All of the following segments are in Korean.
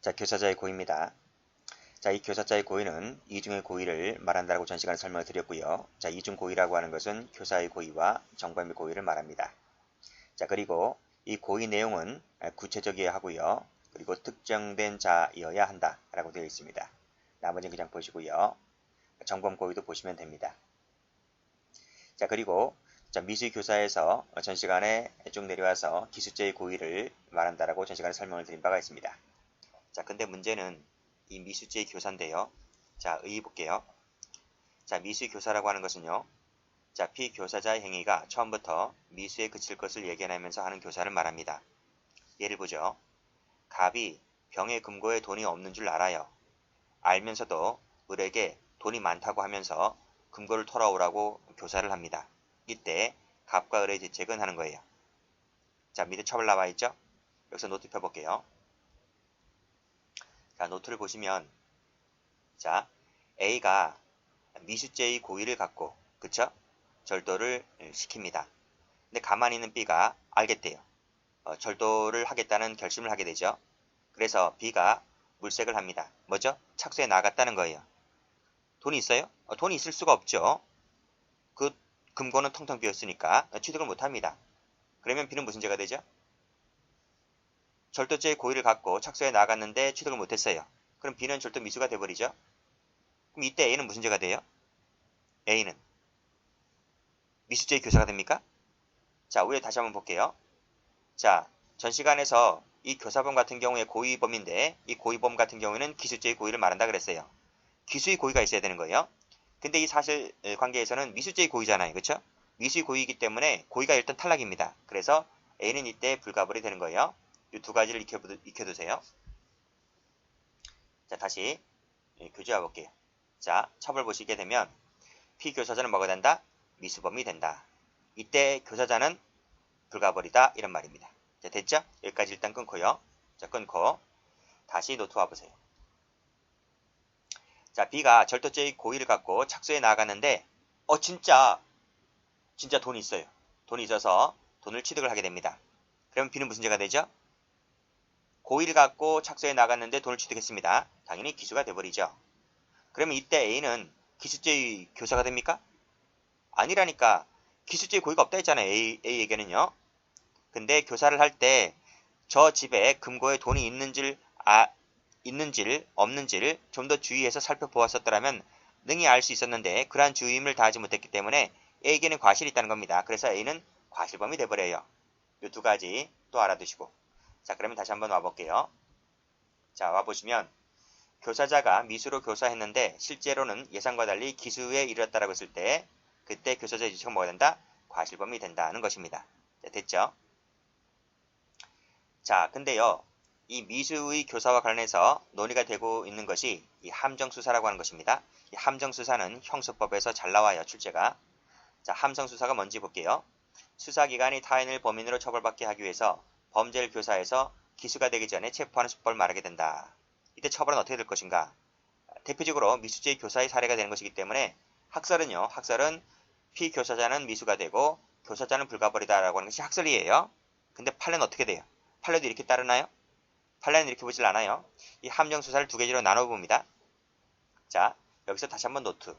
자, 교사자의 고의입니다. 자, 이 교사자의 고의는 이중의 고의를 말한다고 전 시간에 설명을 드렸고요. 자, 이중 고의라고 하는 것은 교사의 고의와 정범의 고의를 말합니다. 자, 그리고 이 고의 내용은 구체적이어야 하고요. 그리고 특정된 자여야 한다라고 되어 있습니다. 나머지는 그냥 보시고요. 정범 고의도 보시면 됩니다. 자, 그리고 자, 미수의 교사에서 전 시간에 쭉 내려와서 기수제의 고의를 말한다라고 전 시간에 설명을 드린 바가 있습니다. 자, 근데 문제는 이 미수제의 교사인데요. 자, 의의 볼게요. 자, 미수의 교사라고 하는 것은요. 자, 피교사자의 행위가 처음부터 미수에 그칠 것을 예견하면서 하는 교사를 말합니다. 예를 보죠. 갑이 병의 금고에 돈이 없는 줄 알아요. 알면서도 을에게 돈이 많다고 하면서 금고를 털어오라고 교사를 합니다. 이때 갑과 을의 대책은 하는 거예요. 자, 밑에 처벌 나와 있죠? 여기서 노트 펴볼게요. 자, 노트를 보시면 자, A가 미수죄의 고의를 갖고 그쵸? 절도를 시킵니다. 근데 가만히 있는 B가 알겠대요. 절도를 하겠다는 결심을 하게 되죠. 그래서 B가 물색을 합니다. 뭐죠? 착수해 나갔다는 거예요. 돈이 있어요? 돈이 있을 수가 없죠. 그 금고는 텅텅 비었으니까 취득을 못합니다. 그러면 B는 무슨 죄가 되죠? 절도죄의 고의를 갖고 착수해 나갔는데 취득을 못했어요. 그럼 B는 절도 미수가 돼버리죠. 그럼 이때 A는 무슨 죄가 돼요? A는 미수죄의 교사가 됩니까? 자, 위에 다시 한번 볼게요. 자, 전 시간에서 이 교사범 같은 경우에 고의범인데 이 고의범 같은 경우에는 기수죄의 고의를 말한다 그랬어요. 기수의 고의가 있어야 되는 거예요. 근데 이 사실 관계에서는 미수죄의 고의잖아요. 그쵸? 미수의 고의이기 때문에 고의가 일단 탈락입니다. 그래서 A는 이때 불가벌이 되는 거예요. 이 두 가지를 익혀두세요. 자, 다시 교재와 볼게요. 자, 처벌 보시게 되면 피교사자는 뭐가 된다? 미수범이 된다. 이때 교사자는 불가벌이다 이런 말입니다. 자, 됐죠? 여기까지 일단 끊고요. 자, 끊고 다시 노트 와보세요. 자, B가 절도죄의 고의를 갖고 착수해 나갔는데 진짜 돈이 있어요. 돈이 있어서 돈을 취득을 하게 됩니다. 그러면 B는 무슨 죄가 되죠? 고의를 갖고 착수해 나갔는데 돈을 취득했습니다. 당연히 기수가 돼버리죠. 그러면 이때 A는 기수죄의 교사가 됩니까? 아니라니까. 기수죄의 고의가 없다 했잖아요. A에게는요. 근데 교사를 할 때 저 집에 금고에 돈이 있는지를 없는지를 좀 더 주의해서 살펴보았었더라면 능히 알 수 있었는데 그러한 주의임을 다하지 못했기 때문에 A에게는 과실이 있다는 겁니다. 그래서 A는 과실범이 돼버려요. 이 두 가지 또 알아두시고. 자, 그러면 다시 한번 와볼게요. 자, 와보시면 교사자가 미수로 교사했는데 실제로는 예상과 달리 기수에 이르렀다라고 했을 때 그때 교사자의 주체가 뭐가 된다? 과실범이 된다는 것입니다. 자, 됐죠? 자, 근데요. 이 미수의 교사와 관련해서 논의가 되고 있는 것이 이 함정수사라고 하는 것입니다. 이 함정수사는 형소법에서 잘 나와요. 출제가. 자, 함정수사가 뭔지 볼게요. 수사기관이 타인을 범인으로 처벌받게 하기 위해서 범죄를 교사해서 기수가 되기 전에 체포하는 수법을 말하게 된다. 이때 처벌은 어떻게 될 것인가? 대표적으로 미수죄의 교사의 사례가 되는 것이기 때문에 학설은 피교사자는 미수가 되고 교사자는 불가벌이다라고 하는 것이 학설이에요. 근데 판례는 어떻게 돼요? 판례도 이렇게 따르나요? 판례는 이렇게 보질 않아요. 이 함정수사를 두 개로 나눠봅니다. 자, 여기서 다시 한번 노트를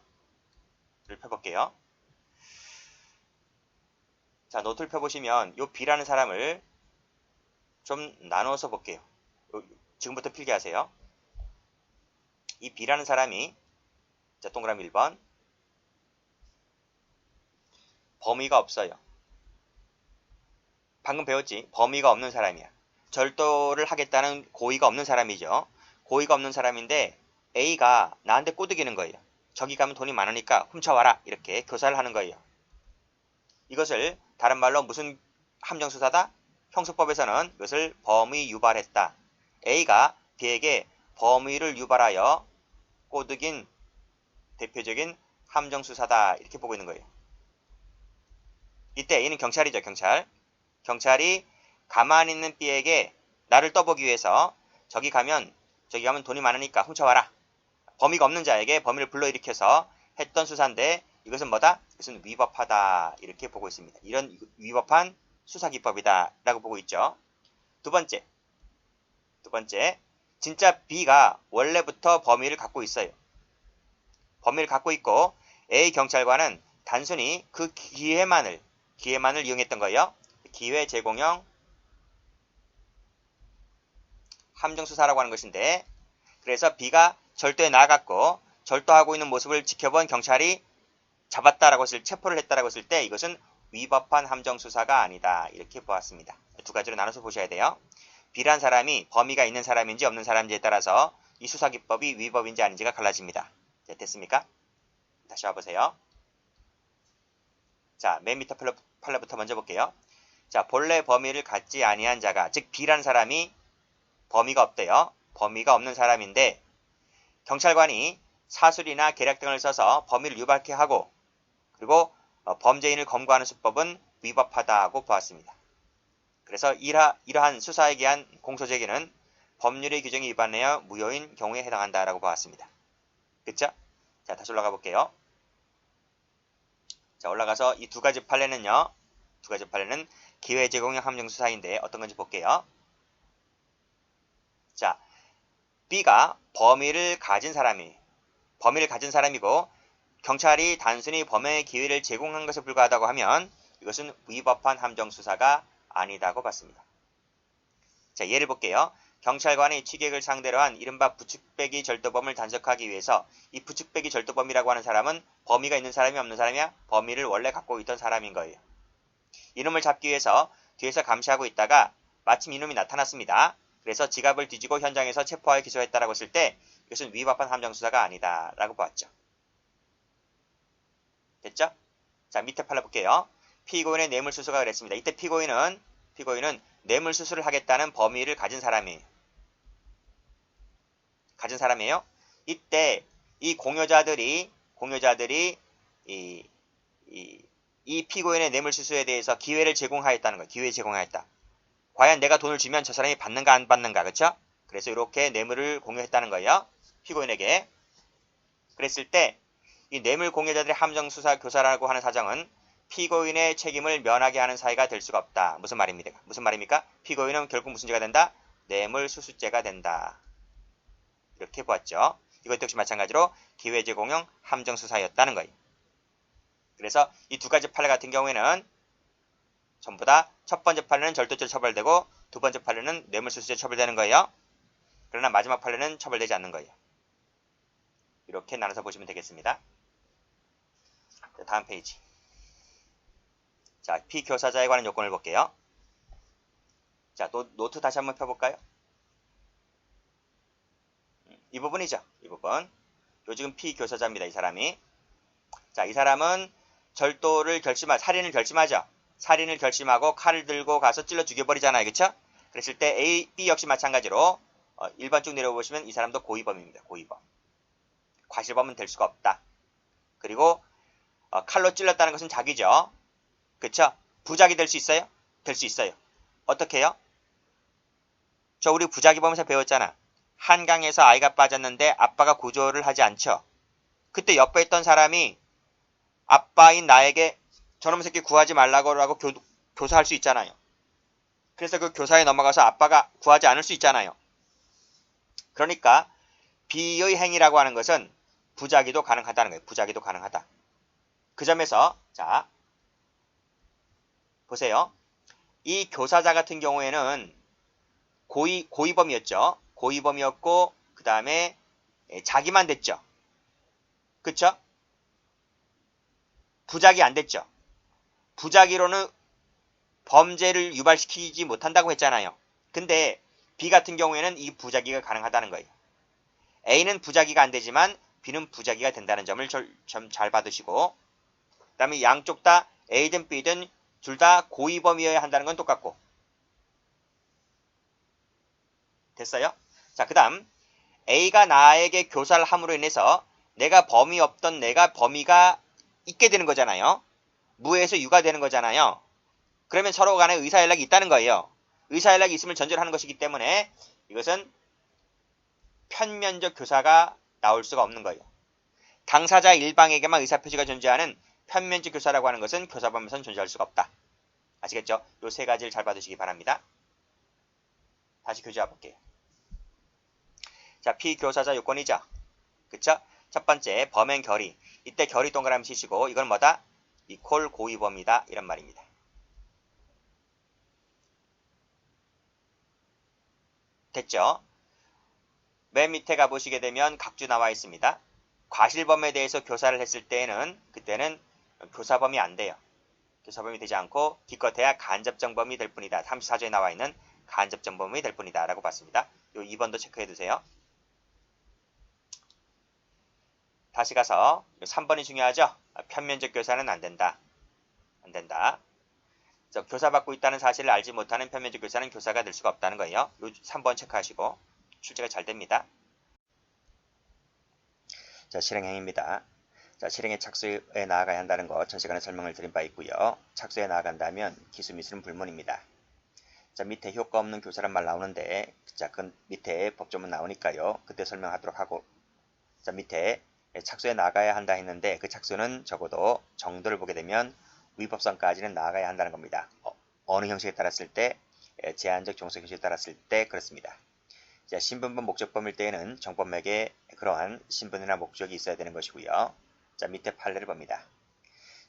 펴볼게요. 자, 노트를 펴보시면 이 B라는 사람을 좀 나눠서 볼게요. 지금부터 필기 하세요. 이 B라는 사람이 자, 동그라미 1번 범위가 없어요. 방금 배웠지? 범위가 없는 사람이야. 절도를 하겠다는 고의가 없는 사람이죠. 고의가 없는 사람인데 A가 나한테 꼬드기는 거예요. 저기 가면 돈이 많으니까 훔쳐와라. 이렇게 교사를 하는 거예요. 이것을 다른 말로 무슨 함정수사다? 형소법에서는 이것을 범의 유발했다. A가 B에게 범의를 유발하여 꼬드긴 대표적인 함정수사다. 이렇게 보고 있는 거예요. 이때 A는 경찰이죠. 경찰이 가만히 있는 B에게 나를 떠보기 위해서 저기 가면 돈이 많으니까 훔쳐와라. 범위가 없는 자에게 범위를 불러일으켜서 했던 수사인데 이것은 뭐다? 이것은 위법하다. 이렇게 보고 있습니다. 이런 위법한 수사기법이다. 라고 보고 있죠. 두 번째. 진짜 B가 원래부터 범위를 갖고 있어요. 범위를 갖고 있고 A 경찰관은 단순히 그 기회만을 이용했던 거예요. 기회 제공형 함정수사라고 하는 것인데, 그래서 B가 절도에 나아갔고 절도하고 있는 모습을 지켜본 경찰이 잡았다라고 체포를 했다라고 했을 때 이것은 위법한 함정수사가 아니다. 이렇게 보았습니다. 두 가지로 나눠서 보셔야 돼요. B란 사람이 범위가 있는 사람인지 없는 사람인지에 따라서 이 수사기법이 위법인지 아닌지가 갈라집니다. 네, 됐습니까? 다시 와보세요. 자, 맨 밑에 판례부터 먼저 볼게요. 자, 본래 범위를 갖지 아니한 자가, 즉 B란 사람이 범위가 없대요. 범위가 없는 사람인데 경찰관이 사술이나 계략 등을 써서 범위를 유발케 하고 그리고 범죄인을 검거하는 수법은 위법하다고 보았습니다. 그래서 이러한 수사에 기한 공소제기는 법률의 규정에 위반하여 무효인 경우에 해당한다라고 보았습니다. 그쵸? 자, 다시 올라가 볼게요. 자, 올라가서 이 두 가지 판례는요. 두 가지 판례는 기회 제공형 함정수사인데 어떤 건지 볼게요. 자, B가 범위를 가진 사람이고 경찰이 단순히 범행의 기회를 제공한 것에 불과하다고 하면 이것은 위법한 함정수사가 아니다고 봤습니다. 자, 예를 볼게요. 경찰관이 취객을 상대로 한 이른바 부축배기 절도범을 단속하기 위해서 이 부축배기 절도범이라고 하는 사람은 범위가 있는 사람이 없는 사람이야? 범위를 원래 갖고 있던 사람인 거예요. 이놈을 잡기 위해서 뒤에서 감시하고 있다가 마침 이놈이 나타났습니다. 그래서 지갑을 뒤지고 현장에서 체포하여 기소했다라고 했을 때 이것은 위법한 함정수사가 아니다 라고 보았죠. 됐죠? 자, 밑에 판례 볼게요. 피고인의 뇌물수수가 그랬습니다. 이때 피고인은 뇌물수수를 하겠다는 범위를 가진 사람이에요. 이때 이 공여자들이 이 피고인의 뇌물수수에 대해서 기회를 제공하였다는 거예요. 기회 제공하였다. 과연 내가 돈을 주면 저 사람이 받는가 안 받는가, 그렇죠? 그래서 이렇게 뇌물을 공유했다는 거예요. 피고인에게. 그랬을 때 이 뇌물 공여자들의 함정수사 교사라고 하는 사정은 피고인의 책임을 면하게 하는 사유가 될 수가 없다. 무슨 말입니까? 피고인은 결국 무슨 죄가 된다? 뇌물수수죄가 된다. 이렇게 보았죠. 이것 역시 마찬가지로 기회 제공형 함정수사였다는 거예요. 그래서 이 두 가지 판례 같은 경우에는 전부 다 첫 번째 판례는 절도죄로 처벌되고 두 번째 판례는 뇌물수수죄로 처벌되는 거예요. 그러나 마지막 판례는 처벌되지 않는 거예요. 이렇게 나눠서 보시면 되겠습니다. 자, 다음 페이지. 자, 피교사자에 관한 요건을 볼게요. 자, 노트 다시 한번 펴볼까요? 이 부분이죠. 이 부분. 요 지금 피교사자입니다. 이 사람이. 자, 이 사람은 살인을 결심하죠. 살인을 결심하고 칼을 들고 가서 찔러 죽여버리잖아요. 그쵸? 그랬을 때 A, B 역시 마찬가지로 1번 쭉 내려보시면 이 사람도 고의범입니다. 고의범. 과실범은 될 수가 없다. 그리고 칼로 찔렀다는 것은 자기죠. 그쵸? 부작이 될 수 있어요? 될 수 있어요. 어떻게 해요? 우리 부작위범에서 배웠잖아. 한강에서 아이가 빠졌는데 아빠가 구조를 하지 않죠. 그때 옆에 있던 사람이 아빠인 나에게 저놈 새끼 구하지 말라고 교사할 수 있잖아요. 그래서 그 교사에 넘어가서 아빠가 구하지 않을 수 있잖아요. 그러니까 B의 행위라고 하는 것은 부작위도 가능하다는 거예요. 부작위도 가능하다. 그 점에서 자 보세요. 이 교사자 같은 경우에는 고의범이었죠. 고의범이었고 그 다음에 자기만 됐죠. 그쵸? 부작위 안 됐죠. 부작위로는 범죄를 유발시키지 못한다고 했잖아요. 근데 B 같은 경우에는 이 부작위가 가능하다는 거예요. A는 부작위가 안 되지만 B는 부작위가 된다는 점을 좀 잘 받으시고 그 다음에 양쪽 다 A든 B든 둘 다 고의범이어야 한다는 건 똑같고 됐어요? 자, 그 다음 A가 나에게 교사를 함으로 인해서 내가 범위가 있게 되는 거잖아요. 무에서 유가 되는 거잖아요. 그러면 서로 간에 의사연락이 있다는 거예요. 의사연락이 있음을 전제로 하는 것이기 때문에 이것은 편면적 교사가 나올 수가 없는 거예요. 당사자 일방에게만 의사표시가 존재하는 편면적 교사라고 하는 것은 교사범에서는 존재할 수가 없다. 아시겠죠? 이 세 가지를 잘 봐두시기 바랍니다. 다시 교재와 볼게요. 자, 피교사자 요건이죠. 그쵸? 첫 번째, 범행 결의. 이때 결의 동그라미 치시고, 이건 뭐다? 이퀄 고의범이다. 이런 말입니다. 됐죠? 맨 밑에 가보시게 되면 각주 나와 있습니다. 과실범에 대해서 교사를 했을 때에는, 그때는 교사범이 안 돼요. 교사범이 되지 않고, 기껏해야 간접정범이 될 뿐이다. 34조에 나와 있는 간접정범이 될 뿐이다. 라고 봤습니다. 요 2번도 체크해 두세요. 다시 가서 3번이 중요하죠? 편면적 교사는 안 된다. 안 된다. 교사받고 있다는 사실을 알지 못하는 편면적 교사는 교사가 될 수가 없다는 거예요. 요 3번 체크하시고 출제가 잘 됩니다. 자, 실행행위입니다. 자, 실행에 착수에 나아가야 한다는 거 전 시간에 설명을 드린 바 있고요. 착수에 나아간다면 기수 미수는 불문입니다. 자, 밑에 효과 없는 교사란 말 나오는데, 자, 그 밑에 법조문 나오니까요. 그때 설명하도록 하고, 자, 밑에 착수에 나가야 한다 했는데 그 착수는 적어도 정도를 보게 되면 위법성까지는 나아가야 한다는 겁니다. 어느 형식에 따랐을 때, 제한적 종속 형식에 따랐을 때 그렇습니다. 자, 신분범 목적범일 때에는 정범에게 그러한 신분이나 목적이 있어야 되는 것이고요. 자, 밑에 판례를 봅니다.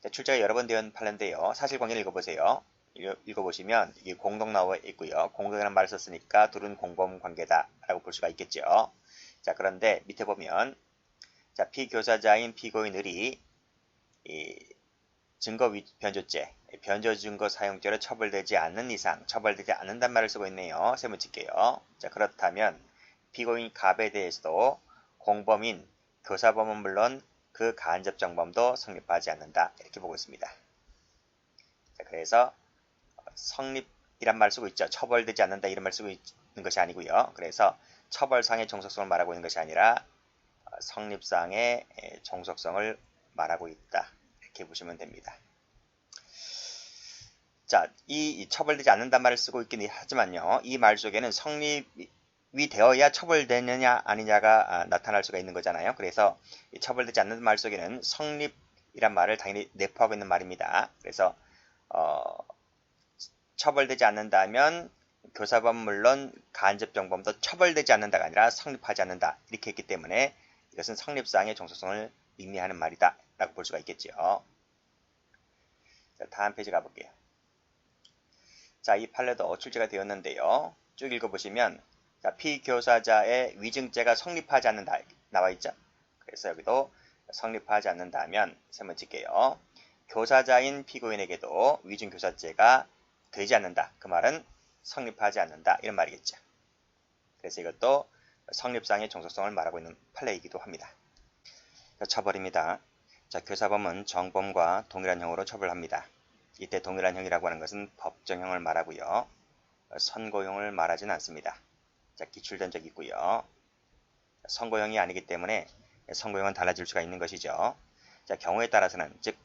자, 출제가 여러 번 되는 판례인데요. 사실관계를 읽어보세요. 읽어보시면 이게 공동 나와 있고요. 공동이라는 말을 썼으니까 둘은 공범 관계다 라고 볼 수가 있겠죠. 자, 그런데 밑에 보면 자, 피교사자인 피고인을이 증거 변조죄, 변조 증거 사용죄로 처벌되지 않는 이상 처벌되지 않는단 말을 쓰고 있네요. 세번 칠게요. 자, 그렇다면 피고인 갑에 대해서도 공범인 교사범은 물론 그 간접정범도 성립하지 않는다. 이렇게 보고 있습니다. 자, 그래서 성립이란 말을 쓰고 있죠. 처벌되지 않는다 이런 말을 쓰고 있는 것이 아니고요. 그래서 처벌상의 종속성을 말하고 있는 것이 아니라 성립상의 종속성을 말하고 있다. 이렇게 보시면 됩니다. 자, 이 처벌되지 않는다는 말을 쓰고 있긴 하지만요. 이 말 속에는 성립이 되어야 처벌되느냐 아니냐가 나타날 수가 있는 거잖아요. 그래서 이 처벌되지 않는 말 속에는 성립이란 말을 당연히 내포하고 있는 말입니다. 그래서 처벌되지 않는다면 교사범 물론 간접정범도 처벌되지 않는다가 아니라 성립하지 않는다. 이렇게 했기 때문에 이것은 성립상의 종속성을 의미하는 말이다 라고 볼 수가 있겠죠. 자, 다음 페이지 가볼게요. 자, 이 판례도 출제가 되었는데요. 쭉 읽어보시면 자, 피교사자의 위증죄가 성립하지 않는다 나와 있죠. 그래서 여기도 성립하지 않는다면 세번 칠게요. 교사자인 피고인에게도 위증교사죄가 되지 않는다. 그 말은 성립하지 않는다 이런 말이겠죠. 그래서 이것도 성립상의 종속성을 말하고 있는 판례이기도 합니다. 자, 처벌입니다. 자, 교사범은 정범과 동일한 형으로 처벌합니다. 이때 동일한 형이라고 하는 것은 법정형을 말하고요. 선고형을 말하지는 않습니다. 자, 기출된 적이 있고요. 선고형이 아니기 때문에 선고형은 달라질 수가 있는 것이죠. 자, 경우에 따라서는 즉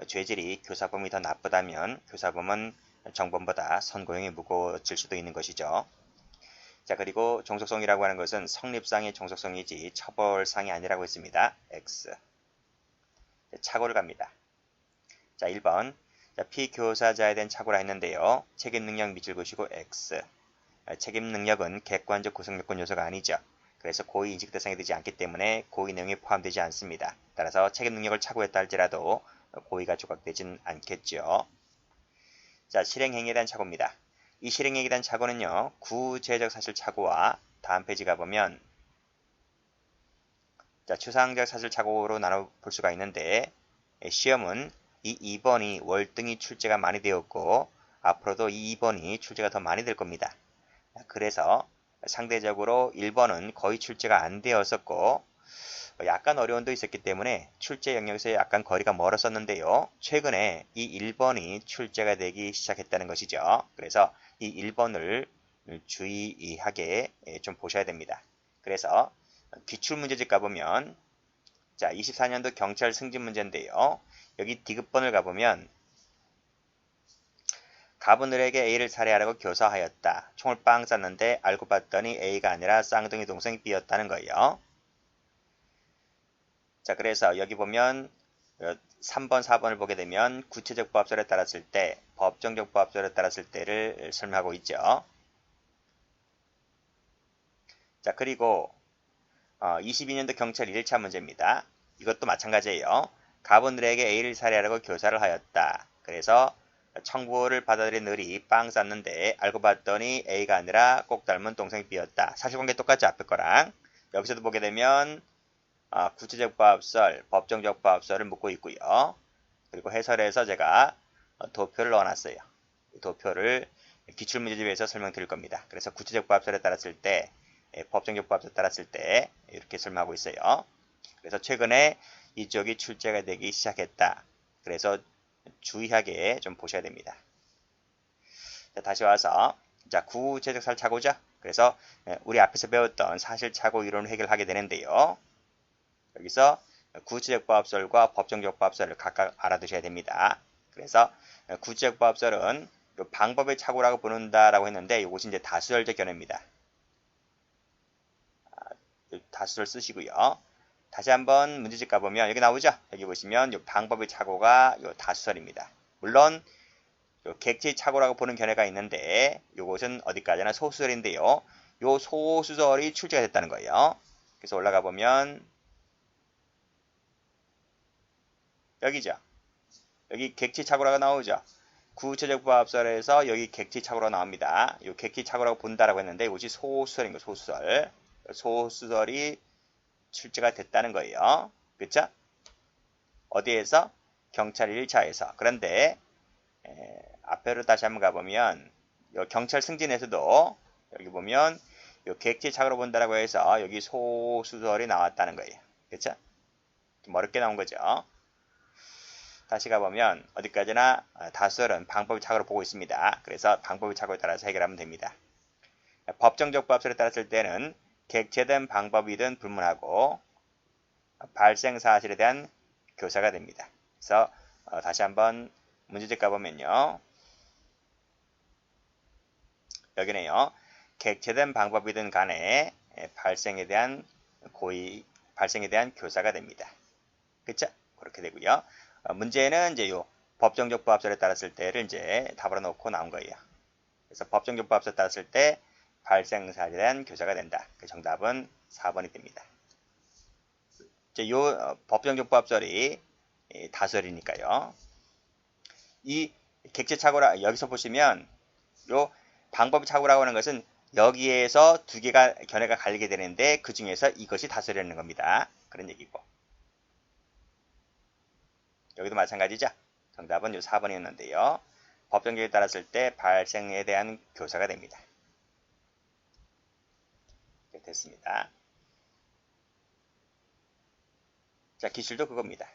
죄질이 교사범이 더 나쁘다면 교사범은 정범보다 선고형이 무거워질 수도 있는 것이죠. 자, 그리고 종속성이라고 하는 것은 성립상의 종속성이지 처벌상이 아니라고 했습니다. X. 착오를 갑니다. 자, 1번. 자, 피교사자에 대한 착오라 했는데요. 책임능력 밑줄 그시고 X. 책임능력은 객관적 구성요건 요소가 아니죠. 그래서 고의 인식 대상이 되지 않기 때문에 고의 내용이 포함되지 않습니다. 따라서 책임능력을 착오했다 할지라도 고의가 조각되진 않겠죠. 자, 실행행위에 대한 착오입니다. 이 실행행위에 대한 착오는요. 구제적 사실 착오와 다음 페이지 가보면 자, 추상적 사실 착오로 나눠볼 수가 있는데 시험은 이 2번이 월등히 출제가 많이 되었고 앞으로도 이 2번이 출제가 더 많이 될 겁니다. 그래서 상대적으로 1번은 거의 출제가 안 되었었고 약간 어려움도 있었기 때문에 출제 영역에서 약간 거리가 멀었었는데요. 최근에 이 1번이 출제가 되기 시작했다는 것이죠. 그래서 이 1번을 주의하게 좀 보셔야 됩니다. 그래서 기출문제집 가보면 자, 24년도 경찰 승진 문제인데요. 여기 디귿번을 가보면 가분을에게 A를 살해하라고 교사하였다. 총을 빵 쐈는데 알고 봤더니 A가 아니라 쌍둥이 동생 B였다는 거예요. 자, 그래서 여기 보면 3번, 4번을 보게 되면 구체적 부합설에 따랐을 때, 법정적 부합설에 따랐을 때를 설명하고 있죠. 자, 그리고 22년도 경찰 1차 문제입니다. 이것도 마찬가지예요. 갑오늘에게 A를 살해하려고 교사를 하였다. 그래서 청구를 받아들인 을이 빵 쌌는데 알고 봤더니 A가 아니라 꼭 닮은 동생 B였다. 사실관계 똑같죠? 앞에 거랑. 여기서도 보게 되면 구체적 부합설, 법정적 부합설을 묻고 있고요. 그리고 해설에서 제가 도표를 넣어놨어요. 도표를 기출문제집에서 설명드릴 겁니다. 그래서 구체적 부합설에 따랐을 때, 법정적 부합설에 따랐을 때 이렇게 설명하고 있어요. 그래서 최근에 이쪽이 출제가 되기 시작했다. 그래서 주의하게 좀 보셔야 됩니다. 자, 다시 와서 자, 구체적 살차고죠. 그래서 우리 앞에서 배웠던 사실차고 이론을 해결하게 되는데요. 여기서 구체적 부합설과 법정적 부합설을 각각 알아두셔야 됩니다. 그래서 구체적 부합설은 방법의 착오라고 부른다라고 했는데 이것이 이제 다수열적 견해입니다. 다수를 쓰시고요. 다시 한번 문제집 가보면 여기 나오죠? 여기 보시면 이 방법의 착오가 이 다수설입니다. 물론 객체의 착오라고 보는 견해가 있는데 이것은 어디까지나 소수설인데요. 이 소수설이 출제가 됐다는 거예요. 그래서 올라가 보면 여기죠. 여기 객체 착오라고 나오죠. 구체적 부합설에서 여기 객체 착오라고 나옵니다. 이 객체 착오라고 본다라고 했는데 이것이 소수설인 거예요. 소수설. 소수설이 출제가 됐다는 거예요. 그쵸? 어디에서? 경찰 1차에서. 그런데 앞에로 다시 한번 가보면 요 경찰 승진에서도 여기 보면 요 객체 착오로 본다라고 해서 여기 소수설이 나왔다는 거예요. 그쵸? 좀 어렵게 나온 거죠. 다시 가보면 어디까지나 다수설은 방법의 착오로 보고 있습니다. 그래서 방법의 착오에 따라서 해결하면 됩니다. 법정적 부합설에 따랐을 때는 객체든 방법이든 불문하고 발생 사실에 대한 교사가 됩니다. 그래서 다시 한번 문제집 가보면요. 여기네요. 객체든 방법이든 간에 발생에 대한 교사가 됩니다. 그쵸? 그렇게 되고요. 문제는 이제 요 법정적 부합설에 따랐을 때를 이제 답으로 놓고 나온 거예요. 그래서 법정적 부합설에 따랐을 때 발생 사실에 대한 교사가 된다. 그 정답은 4번이 됩니다. 이제 요 법정적 부합설이 다수설이니까요. 이 객체 착오라 여기서 보시면 요 방법 착오라고 하는 것은 여기에서 두 개가 견해가 갈리게 되는데 그 중에서 이것이 다수설이라는 겁니다. 그런 얘기고. 여기도 마찬가지죠. 정답은 요 4번이었는데요. 법정적에 따랐을 때 발생에 대한 교사가 됩니다. 됐습니다. 자, 기출도 그겁니다.